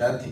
10th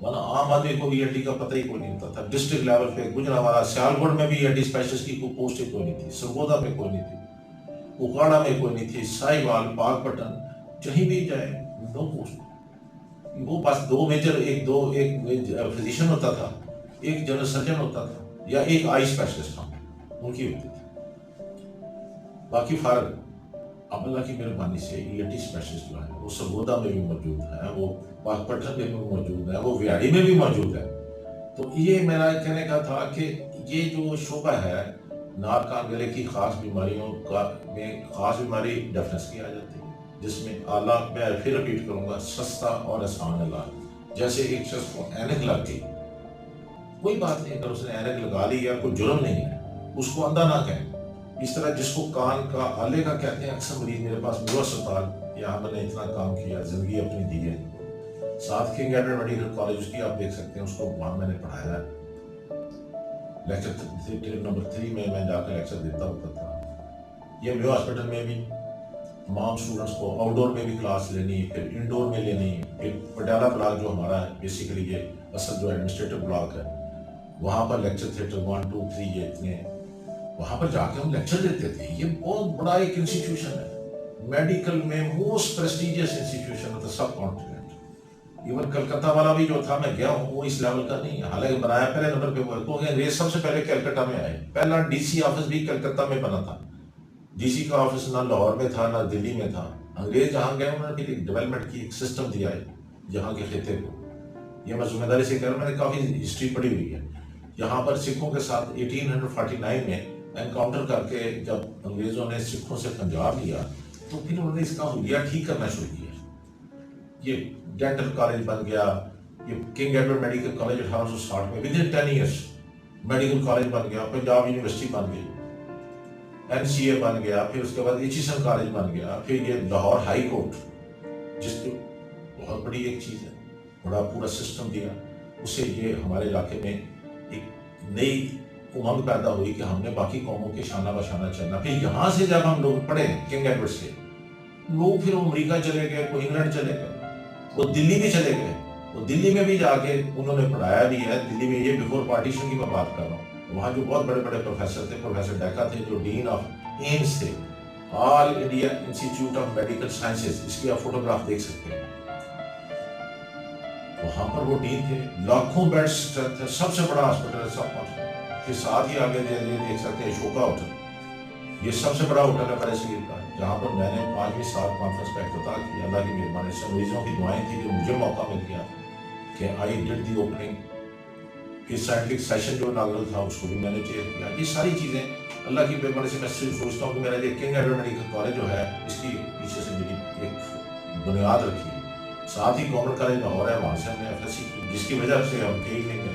ورنہ عام آدمی کو ENT کا پتہ ہی کوئی نہیں ہوتا تھا. ڈسٹرکٹ لیول پہ گجرانوالہ سیالکوٹ میں بھی ENT اسپیشلسٹ کی کوئی پوسٹ کوئی نہیں تھی, سرگودا میں کوئی نہیں تھی, اکاڑا میں کوئی نہیں تھی, ساہیوال, پاک پٹن, کہیں بھی جائے نو پوسٹ. وہ بس ایک فزیشین ہوتا تھا, ایک جنرل سرجن ہوتا تھا, یا ایک آئی اسپیشلسٹ تھا, ان کی ہوتی تھی. باقی فارغ اب اللہ کی مہربانی سے ENT اسپیشلسٹ جو ہے وہ سرگودا میں بھی موجود ہے, وہ پاک پٹن میں بھی موجود ہے, وہ ویاڑی میں بھی موجود ہے. تو یہ میرا کہنے کا تھا کہ یہ جو شعبہ ہے ناک گلے کی خاص بیماریوں کا میں خاص بیماری ڈیفنس کی آ جاتی ہے, جس میں اعلیٰ, میں پھر رپیٹ کروں گا, سستا اور آسان علاج. جیسے ایک شخص کو اینک لگ گئی, کوئی بات نہیں, اگر اس نے اینک لگا لی یا کوئی جرم نہیں ہے, اس کو اندھا نہ کہیں. اس طرح جس کو کان کا آلے کا کہتے ہیں, اکثر مریض میرے پاس میرا اسپتال, یہاں میں نے اتنا کام کیا, زندگی اپنی دی ہے. ساتھ کنگ ایڈورڈ میڈیکل کالج اس کی آپ دیکھ سکتے ہیں, اس کو وہاں میں نے پڑھایا ہے. لیکچر نمبر 3 میں جا کر لیکچر دیتا ہوتا تھا. یہ میو ہاسپٹل میں بھی تمام اسٹوڈنٹس کو آؤٹ ڈور میں بھی کلاس لینی, پھر انڈور میں لینی. پھر پٹیالہ بلاک جو ہمارا ہے, بیسیکلی یہ اصل جو ایڈمنسٹریٹو بلاک ہے, وہاں پر لیکچر تھیٹر 1 2 3 یہ اتنے, وہاں پر جا کے ہم لیکچر دیتے تھے. یہ بہت بڑا ایک انسٹیٹیوشن ہے, میڈیکل میں موسٹ پریسٹیجیس انسٹیٹیوشن ہے سب کانٹیننٹ. ایون کلکتہ والا بھی جو تھا, میں گیا ہوں, وہ اس لیول کا نہیں ہے. حالانکہ بنایا پہلے نمبر پہ ورک ہو گیا. انگریز سب سے پہلے کلکتہ میں آئے, پہلا DC آفس بھی کلکتہ میں بنا تھا. DC کا آفس نہ لاہور میں تھا نہ دلی میں تھا. انگریز جہاں گئے انہوں نے ایک ڈیولپمنٹ کی ایک سسٹم دیا ہے یہاں کے خطے کو. یہ میں ذمہ داری سے کہہ رہا ہوں, میں نے کافی ہسٹری پڑھی ہوئی ہے. یہاں پر سکھوں کے ساتھ 1849 میں انکاؤنٹر کر کے جب انگریزوں نے سکھوں سے پنجاب لیا, تو پھر انہوں نے اس کا حلیہ ٹھیک کرنا شروع کیا. یہ ڈینٹل کالج بن گیا, یہ کنگ ایڈورڈ میڈیکل کالج 1860 میں within 10 years medical college بن گیا, پنجاب یونیورسٹی بن گئی, NCA بن گیا, پھر اس کے بعد ایچیسن کالج بن گیا, پھر یہ لاہور ہائی کورٹ, جس کی بہت بڑی ایک چیز ہے, بڑا پورا سسٹم دیا. اس سے یہ ہمارے علاقے میں ایک نئی امنگ پیدا ہوئی کہ ہم نے باقی قوموں کے شانہ بشانہ چلنا. پھر یہاں سے جب ہم لوگ پڑھے کنگ ایڈورڈ سے, لوگ پھر امریکہ چلے گئے, کوئی انگلینڈ چلے گئے, وہ دلی بھی چلے گئے. وہ دلی میں بھی جا کے انہوں نے پڑھایا بھی ہے. دلی میں یہ بیفور پارٹیشن کی میں بات کر رہا ہوں, وہاں جو بہت بڑے بڑے پروفیسر تھے, پروفیسر ڈیکا تھے جو ڈین آف ایمس تھے, All India Institute of Medical Sciences, اس کی آپ فوٹوگراف دیکھ سکتے ہیں. وہاں پر وہ ڈین تھے, لاکھوں بیڈ اسٹرینتھ ہے, سب سے بڑا ہاسپٹل ہے سب کچھ. پھر ساتھ ہی آگے دیکھ سکتے ہیں اشوکا ہوٹل, یہ سب سے بڑا ہوٹل ہے برے صغیر کا, جہاں پر میں نے 5ویں سال کانفرنس کا افتتاح کیا. اللہ کی مہربانی سے مریضوں کی دعائیں تھیں کہ مجھے موقع مل گیا کہ آئی ڈڈ دی اوپننگ. پھر سائنٹیفک سیشن جو اناگرل تھا اس کو بھی میں نے چیئر کیا. یہ ساری چیزیں اللہ کی مہربانی سے. میں صرف سوچتا ہوں کہ میرا یہ کنگ ایڈورڈ میڈیکل کالج جو ہے, اس کی پیچھے سے میری ایک بنیاد رکھی. ساتھ ہی گورنمنٹ کالج لاہور ہے, وہاں سے ہم نے FSC کی, جس کی وجہ سے ہم کئی لیں گے.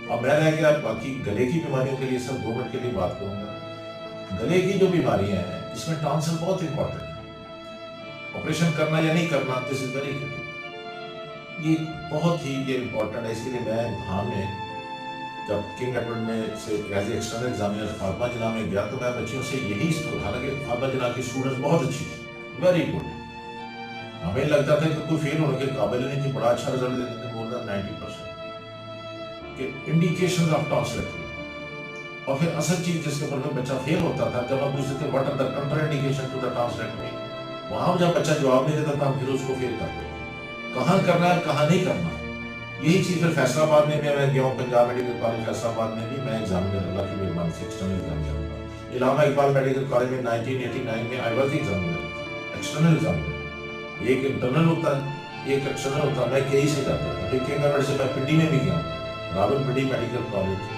اب میں رہ گیا باقی گلے کی بیماریوں کے لیے, سب 2 منٹ کے لیے بات کروں گا. گلے کی جو بیماریاں ہیں, اس میں ٹانسل بہت امپورٹنٹ ہے. آپریشن کرنا یا نہیں کرنا, دس از ویری کریٹیکل. یہ بہت ہی یہ امپورٹنٹ ہے. اس کے لیے میں امتحان میں جب کنگ ایڈورڈ میں سے as a external examiner Fatima Jinnah میں گیا, تو میں بچیوں سے یہی, حالانکہ فاطمہ جناح کی اسٹوڈنٹس بہت اچھی تھی, ویری گڈ. ہمیں لگتا تھا کہ کوئی فیل ہونے کے قابل نہیں تھی, بڑا اچھا رزلٹ دیتے تھے, مور دین 90%. کہ انڈیکیشنز آف ٹانسلٹ, اور پھر اصل چیز جس کے اوپر میں بچہ فیل ہوتا تھا, جب ہم پوچھتے تھے what are the contraindication to the tonsillectomy, وہاں جب بچہ جواب نہیں دیتا تھا, ہم پھر اس کو فیل کرتے ہیں. کہاں کرنا ہے کہاں نہیں کرنا. یہی چیز پھر فیصلہ آباد میں بھی میں گیا ہوں, پنجاب میڈیکل کالج فیصلہ آباد میں بھی میں ایگزامینر, اللہ کی مہربانی سے ایکسٹرنل ایگزامینر ہوں. علامہ اقبال میڈیکل کالج میں 1989 میں I was examiner, external examiner. ایک انٹرنل ہوتا ہے, ایک ایکسٹرنل ہوتا ہے. میں کئی سے جاتا تھا. پھر کنگ ایڈورڈ سے میں پنڈی میں بھی گیا ہوں, راول پنڈی میڈیکل کالج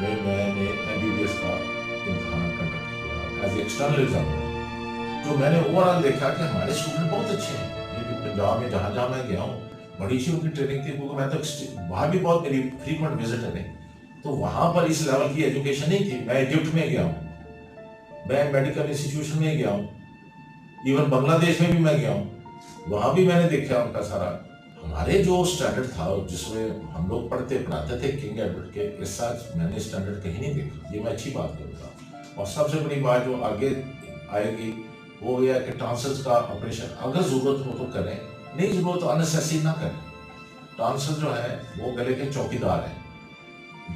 میں نے MBBS کا امتحان کنڈکٹ کیا ایز ایکسٹرنل ایگزامینر. جو میں نے اوور آل دیکھا کہ ہمارے اسٹوڈنٹ بہت اچھے ہیں. یہ پنجاب میں جہاں میں گیا ہوں, بڑی اچھی ان کی ٹریننگ تھی, کیونکہ میں تو وہاں بھی بہت میری فریکوینٹ وزٹ ہے, تو وہاں پر اس لیول کی ایجوکیشن نہیں تھی. میں ایجپٹ میں گیا ہوں, میں میڈیکل انسٹیٹیوشن میں گیا ہوں, ایون بنگلہ دیش میں بھی میں گیا ہوں, وہاں بھی میں نے دیکھا ان کا سارا. ہمارے جو اسٹینڈرڈ تھا جس میں ہم لوگ پڑھاتے تھے کنگ ایڈورڈ کے, اس ساتھ میں نے اسٹینڈرڈ کہیں نہیں دیکھا. یہ میں اچھی بات کروں گا. اور سب سے بڑی بات جو آگے آئے گی وہ یہ ہے کہ ٹانسلز کا آپریشن اگر ضرورت ہو تو کریں, نہیں ضرورت تو انسیسری نہ کریں. ٹانسل جو ہے وہ گلے کے چوکیدار ہیں,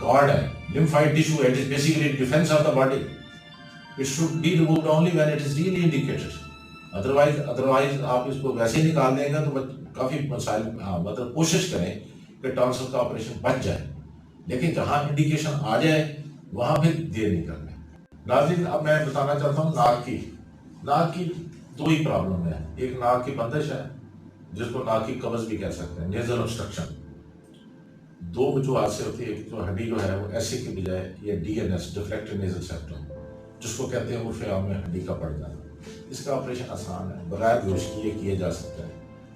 گارڈ ہے. lymphoid tissue, it is basically defense of the body. It should be removed only when it is really indicated. otherwise آپ اس کو ویسے ہی نکال دیں گے تو کافی مسائل, مطلب کوشش کریں کہ ٹانسل کا آپریشن بچ جائے, لیکن جہاں انڈیکیشن آ جائے وہاں پھر دیر نہیں کرنا. ناظرین اب میں بتانا چاہتا ہوں ناک کی دو ہی پرابلم ہے. ایک ناک کی بندش ہے جس کو ناک کی قبض بھی کہہ سکتے ہیں, نیزل obstruction. دو وجوہات سے ہوتی ہے. ایک تو ہڈی جو ہے وہ ایسے کی بجائے یہ D N S, deflected nasal septum, جس کو کہتے ہیں عرف عام میں ہڈی کا پڑ جانا. اس کا آپریشن آسان ہے, بغیر گوشت کیے کیا جا سکتا ہے.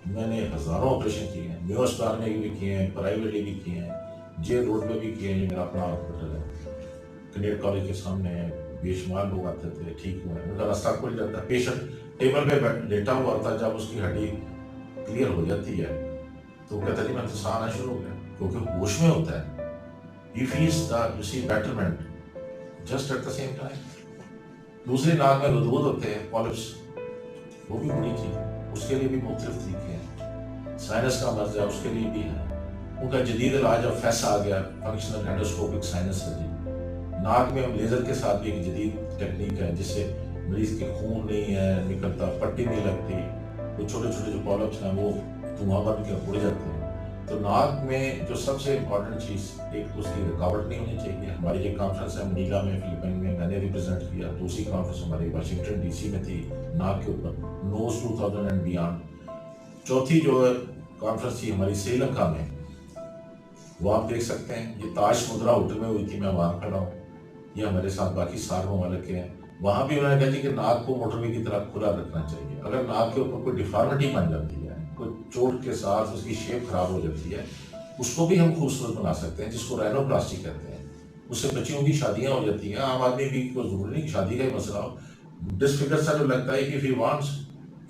میں نے ہزاروں آپریشن کیے ہیں, نیو اسپتال میں بھی کیے ہیں, پرائیویٹلی بھی کیے ہیں, جے روڈ پہ بھی کیے ہیں. یہ میرا اپنا ہاسپٹل ہے, کنیڈ کالج کے سامنے ہے. بے شمار لوگ آتے تھے, ٹھیک ہوئے, ان کا راستہ کھل جاتا ہے. پیشنٹ ٹیبل پہ لیٹا ہوا ہوتا ہے, جب اس کی ہڈی کلیئر ہو جاتی ہے تو کہتا ہے کہ میں تو سہ آنا شروع ہو گیا, کیونکہ ہوش میں ہوتا ہے. He feels the betterment just at the same time. دوسری ناک میں ردود ہوتے ہیں, پالپس, وہ بھی بڑی چیز, اس کے لیے بھی مختلف طریقے ہیں. سائنس کا مرض ہے, اس کے لیے بھی ہے. ان کا جدید علاج اب فیسا آ گیا, فنکشنل اینڈوسکوپک سائنس سرجری. ناک میں لیزر کے ساتھ بھی ایک جدید ٹیکنیک ہے جس سے مریض کے خون نہیں ہے نکلتا, پٹی نہیں لگتی, وہ چھوٹے چھوٹے جو پالپس ہیں وہ دھواں بن کے اڑ جاتے ہیں. تو ناک میں جو سب سے امپورٹنٹ چیز, ایک اس کی رکاوٹ نہیں ہونی چاہیے. ہماری یہ کانفرنس ہے منیلا میں, فلپائن میں نے ریپرزینٹ کیا. دوسری کانفرنس ہماری واشنگٹن ڈی سی میں تھی ناک کے اوپر, نوز 2000 اینڈ بیانڈ. چوتھی جو کانفرنس تھی ہماری سری لنکا میں, وہ آپ دیکھ سکتے ہیں, یہ تاج مدرا ہوٹل میں ہوئی تھی, میں وہاں کھڑا ہوں. یہ ہمارے ساتھ باقی سارے ممالک کے ہیں. وہاں بھی انہوں نے کہا کہ ناک کو موٹروے کی طرح کھلا رکھنا چاہیے. اگر ناک کے اوپر کوئی ڈیفارمٹی بن جاتی ہے, کوئی چوٹ کے ساتھ اس کی شیپ خراب ہو جاتی ہے, اس کو بھی ہم خوبصورت بنا سکتے ہیں, جس کو رائنوپلاسٹی کہتے ہیں. اس سے بچیوں کی شادیاں ہو جاتی ہیں. عام آدمی بھی کوئی ضروری نہیں کہ شادی کا ہی مسئلہ ہو, ڈسفگر سا جو لگتا ہے کہ if he wants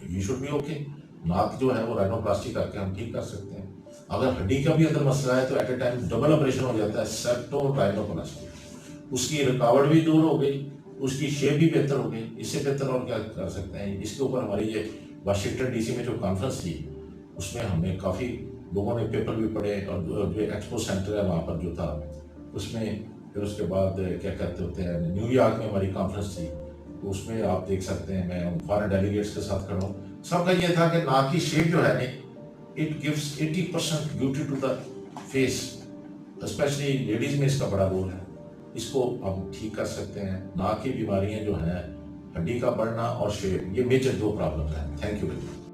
he should be okay. ناک جو ہے وہ رائنوپلاسٹی کر کے ہم ٹھیک کر سکتے ہیں. اگر ہڈی کا بھی اندر مسئلہ ہے تو at a time double operation ہو جاتا ہے, سیپٹو رائنوپلاسٹی. اس کی رکاوٹ بھی دور ہو گئی, اس کی شیپ بھی بہتر ہو گئی. اس سے بہتر اور کیا کر سکتے ہیں. اس کے اوپر ہماری یہ واشنگٹن ڈی سی میں جو کانفرنس تھی, اس میں ہم نے کافی لوگوں نے پیپر بھی پڑھے, اور جو ایکسپو سینٹر ہے وہاں پر جو تھا اس میں. پھر اس کے بعد کیا کہتے ہوتے ہیں, نیو یارک میں ہماری کانفرنس تھی, تو اس میں آپ دیکھ سکتے ہیں میں فارن ڈیلیگیٹس کے ساتھ کھڑا ہوں. سب کا یہ تھا کہ ناک کی شیپ جو ہے نا, it gives 80% beauty to the face, especially ladies میں اس کا بڑا رول ہے. اس کو ہم ٹھیک کر سکتے ہیں. ناک کی بیماریاں جو ہیں, ہڈی کا بڑھنا اور شیپ, یہ میجر دو پرابلم ہیں. Thank you very much.